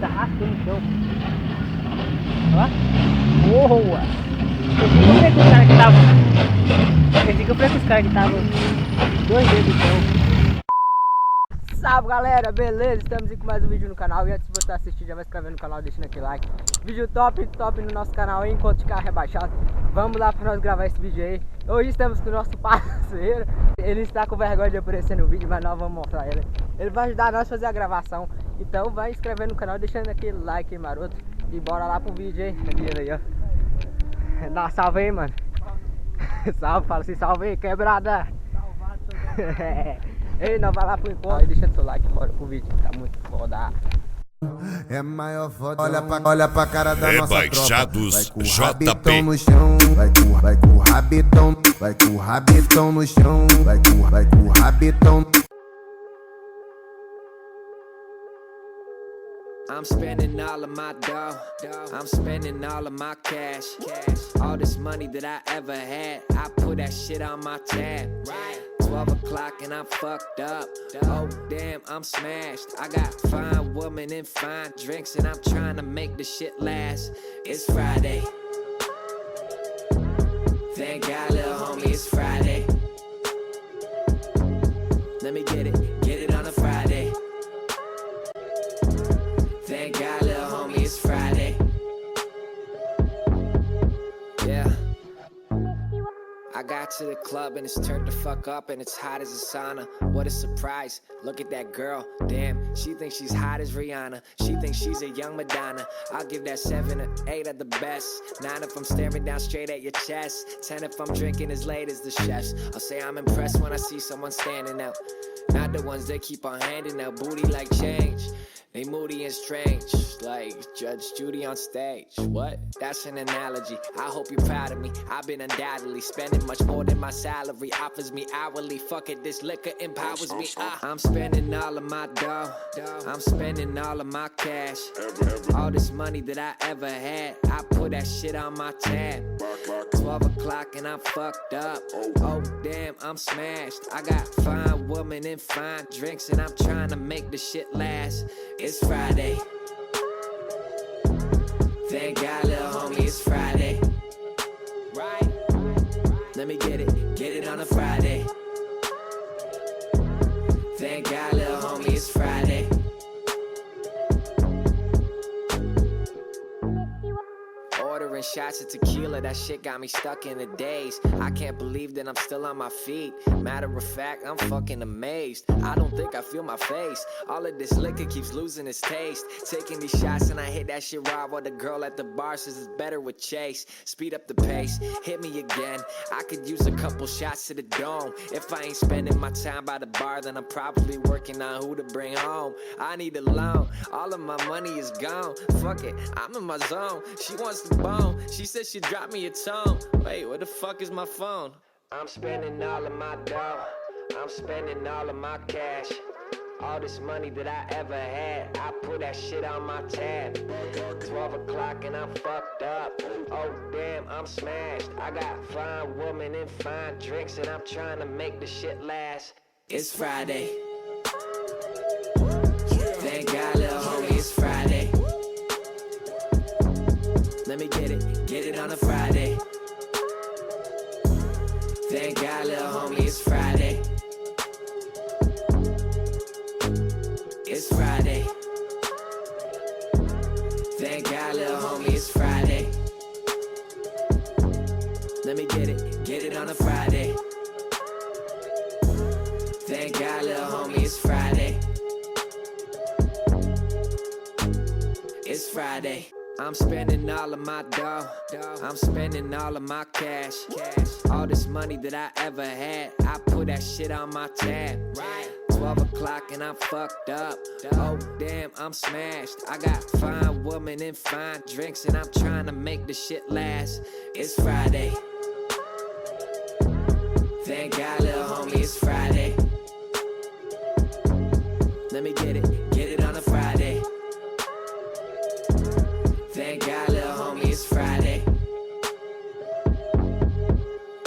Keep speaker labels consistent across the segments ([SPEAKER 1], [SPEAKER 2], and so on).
[SPEAKER 1] tá raspando no chão. Ó. Boa! Esse que eu falei com os caras que estavam. Dois dedos no chão. Salve galera, beleza? Estamos aqui com mais um vídeo no canal. E antes de você assistir, já vai se inscrever no canal, deixando aquele like. Vídeo top no nosso canal aí, Encontro de carro rebaixado. Vamos lá para nós gravar esse vídeo aí. Hoje estamos com o nosso parceiro. Ele está com vergonha de aparecer no vídeo, mas nós vamos mostrar ele. Ele vai ajudar nós a fazer a gravação. Então vai se inscrever no canal, deixando aquele like aí, maroto. E bora lá pro vídeo aí. Ele aí, ó. Dá uma salve aí, mano. Salve, fala assim, salve aí, quebrada. Ei, não, vai lá pro encontro. Aí deixa seu like, bora pro vídeo, tá muito foda.
[SPEAKER 2] É maior foda. Olha pra cara da
[SPEAKER 3] Rebaixados,
[SPEAKER 2] nossa tropa. Vai com o
[SPEAKER 3] JP.
[SPEAKER 2] rabetão no chão, vai com o rabetão, vai com o rabetão no chão, vai com o rabetão.
[SPEAKER 4] I'm spending all of my dough, I'm spending all of my cash. All this money that I ever had, I put that shit on my tab. 12 o'clock and I'm fucked up. Oh damn, I'm smashed. I got fine women and fine drinks and I'm trying to make the shit last. It's Friday. Thank God, little homie, it's Friday. Let me get it on a Friday. Thank God, little homie, it's Friday. Yeah. I got to the club and it's turned the fuck up and it's hot as a sauna. What a surprise, look at that girl, damn, she thinks she's hot as Rihanna. She thinks she's a young Madonna. I'll give that 7 or 8 at the best. 9 if I'm staring down straight at your chest. 10 if I'm drinking as late as the chefs. I'll say I'm impressed when I see someone standing out. Not the ones that keep on handing out booty like change. They moody and strange, like Judge Judy on stage. What? That's an analogy. I hope you're proud of me. I've been undoubtedly spending much more than my salary offers me hourly. Fuck it, this liquor empowers me. I'm spending all of my dough. I'm spending all of my cash. All this money that I ever had, I put that shit on my tab. 12 o'clock and I'm fucked up. Oh damn, I'm smashed. I got fine women and fine drinks and I'm trying to make the shit last. It's Friday. Thank God, little homie, it's Friday. Right? Let me get it on a Friday. Thank God, little homie, it's Friday. Ordering shots of tequila, that shit got me stuck in a daze. I can't believe that I'm still on my feet. Matter of fact, I'm fucking amazed. I don't think I feel my face. All of this liquor keeps losing its taste. Taking these shots and I hit that shit raw while the girl at the bar says it's better with Chase. Speed up the pace, hit me again. I could use a couple shots to the dome. If I ain't spending my time by the bar, then I'm probably working on who to bring home. I need a loan, all of my money is gone. Fuck it, I'm in my zone. She wants the bone, she said she'd drop me a tone. Wait, where the fuck is my phone? I'm spending all of my dough, I'm spending all of my cash. All this money that I ever had, I put that shit on my tab. 12 o'clock and I'm fucked up. Oh damn, I'm smashed. I got fine women and fine drinks and I'm trying to make the shit last. It's Friday. Thank God, little homie, it's Friday. Let me get it on a Friday. Thank God, little homie, it's Friday. It's Friday. Thank God, little homie, it's Friday. Let me get it on a Friday. Thank God, little homie, it's Friday. It's Friday. I'm spending all of my dough, I'm spending all of my cash. All this money that I ever had, I put that shit on my tab. 12 o'clock and I'm fucked up. Oh damn, I'm smashed. I got fine women and fine drinks and I'm trying to make the shit last. It's Friday. Thank God, little homie, it's Friday. Let me get it on a Friday. Thank God, little homie, it's Friday.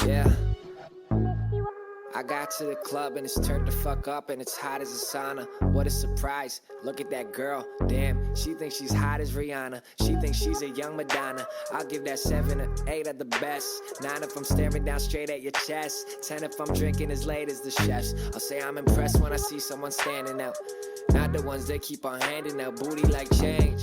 [SPEAKER 4] Yeah. I got to the club and it's turned the fuck up and it's hot as a sauna. What a surprise, look at that girl, damn, She thinks she's hot as Rihanna. She thinks she's a young Madonna. I'll give that 7 or 8 at the best. 9 if I'm staring down straight at your chest. 10 if I'm drinking as late as the chefs. I'll say I'm impressed when I see someone standing out. Not the ones that keep on handing out booty like change.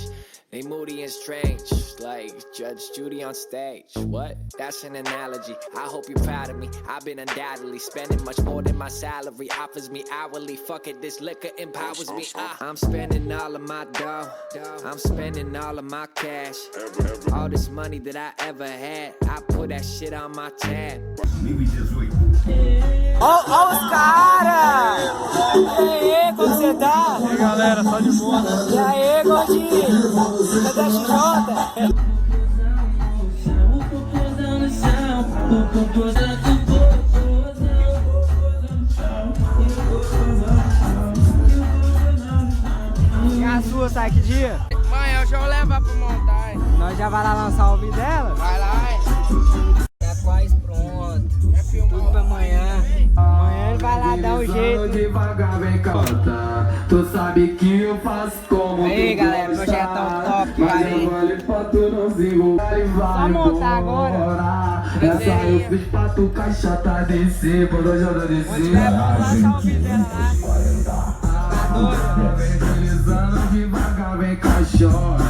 [SPEAKER 4] They moody and strange, like Judge Judy on stage. What? That's an analogy. I hope you're proud of me. I've been undoubtedly spending much more than my salary offers me hourly. Fuck it, this liquor empowers me. I'm spending all of my dough. I'm spending all of my cash. All this money that I ever had, I put that shit on my tab.
[SPEAKER 1] Ó os caras! E aí, como você tá?
[SPEAKER 3] E aí galera, só de boa.
[SPEAKER 1] E aí, gordinho? Cadê a XJ? E a sua sai que dia?
[SPEAKER 3] Amanhã eu já vou levar pra montar.
[SPEAKER 1] Nós já vai lá lançar o vídeo dela?
[SPEAKER 3] Vai lá,
[SPEAKER 1] Tá quase pronto. Tudo pra amanhã. Amanhã ele vai lá dar um jeito.
[SPEAKER 5] Devagar, vem cantar. Tu sabe que eu faço como
[SPEAKER 1] Aí,
[SPEAKER 5] tu
[SPEAKER 1] galera,
[SPEAKER 5] gosta.
[SPEAKER 1] projetão top,
[SPEAKER 5] Mas
[SPEAKER 1] vai.
[SPEAKER 5] eu vale pra tu não se envolver.
[SPEAKER 1] Só montar agora.
[SPEAKER 5] Essa eu fiz pra tu caixota descer. Quando eu já descer.
[SPEAKER 1] Onde vai, vamos lançar o vídeo dela lá. Tá doido?
[SPEAKER 5] Deslizando devagar, vem caixota.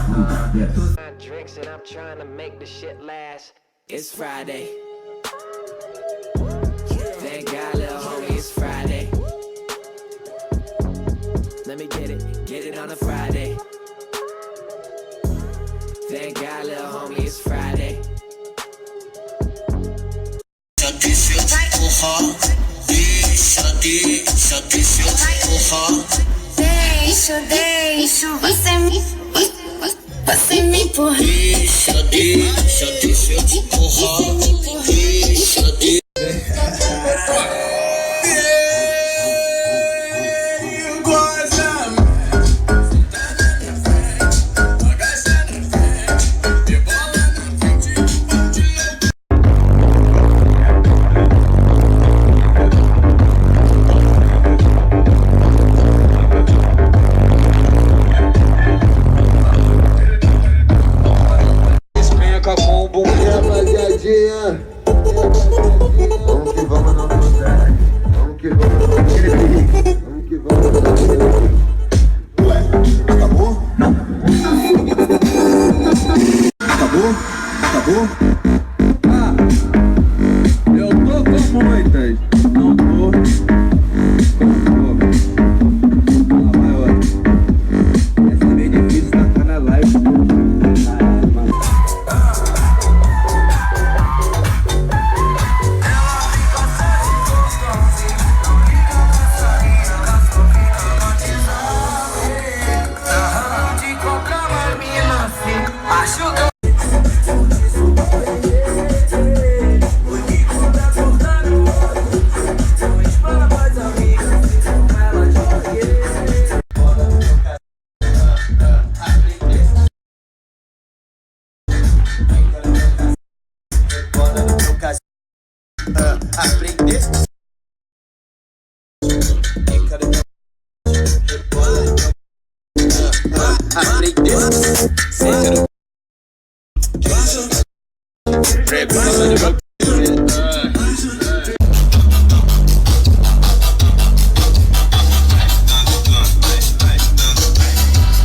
[SPEAKER 4] Drinks and I'm trying to make the shit last. It's Friday. Thank God, little homie, it's Friday. Let me get it on a Friday. Thank God, little homie, it's Friday.
[SPEAKER 6] Deixa, você me empurra. Deixa eu te empurrar.
[SPEAKER 2] Vamos que vamos, não consegue. Vamos que vamos, não consegue. Vamos que vamos, não consegue. Ué, acabou? Não. Acabou?
[SPEAKER 5] Ah, eu tô com muitas. Não tô. Ah, vai, ó. Essa é meio difícil, tá na live.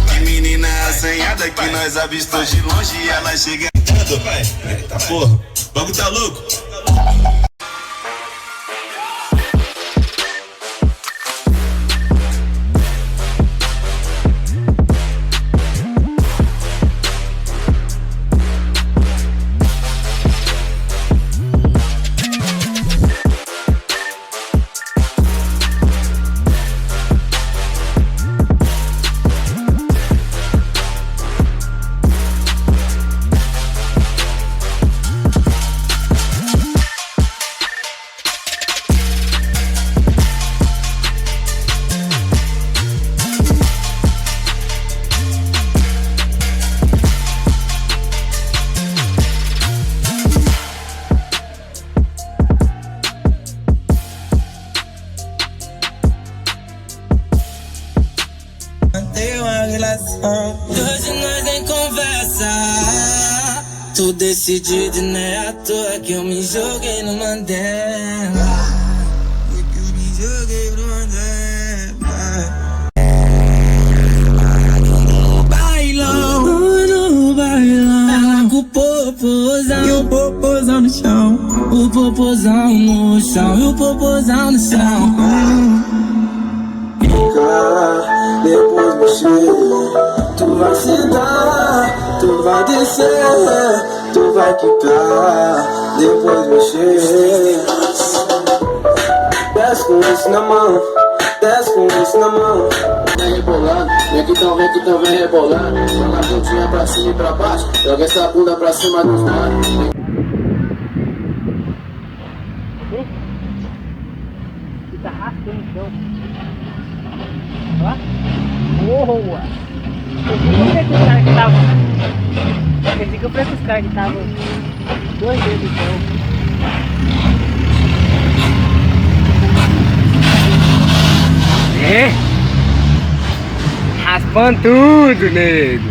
[SPEAKER 7] Que menina assanhada que nós avistou de longe e ela chega. Tá porra, o bagulho tá louco.
[SPEAKER 6] Tô decidido e não é à toa que eu me joguei no Mandela. Que eu me joguei no Mandela. Bailão, no bailão, com o popozão e o popozão no chão. O popozão no chão e o popozão no chão.
[SPEAKER 2] Ficar, depois mexer. Tu vai sentar, tu vai descer, tu vai quitar, depois mexer. Desce com isso na mão, desce com isso na mão. Vem rebolando, vem que tão, vem rebolando. Joga a pontinha pra cima e pra baixo, joga essa bunda pra cima dos manos.
[SPEAKER 1] Fica raspando no chão. Ó. Boa! Pensei que eu falei com os caras que estavam 2 dedos no chão. É? Raspando tudo, nego!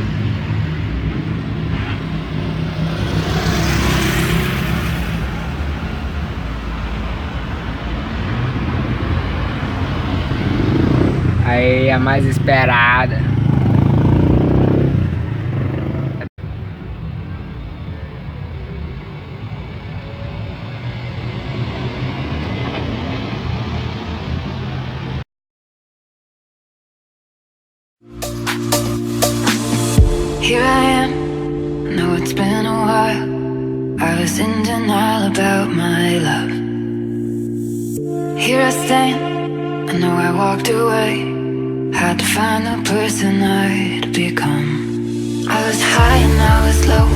[SPEAKER 1] Aí, a mais esperada.
[SPEAKER 8] Here I am, know it's been a while. I was in denial about my love. Here I stand, I know I walked away. Had to find the person I'd become. I was high and I was low,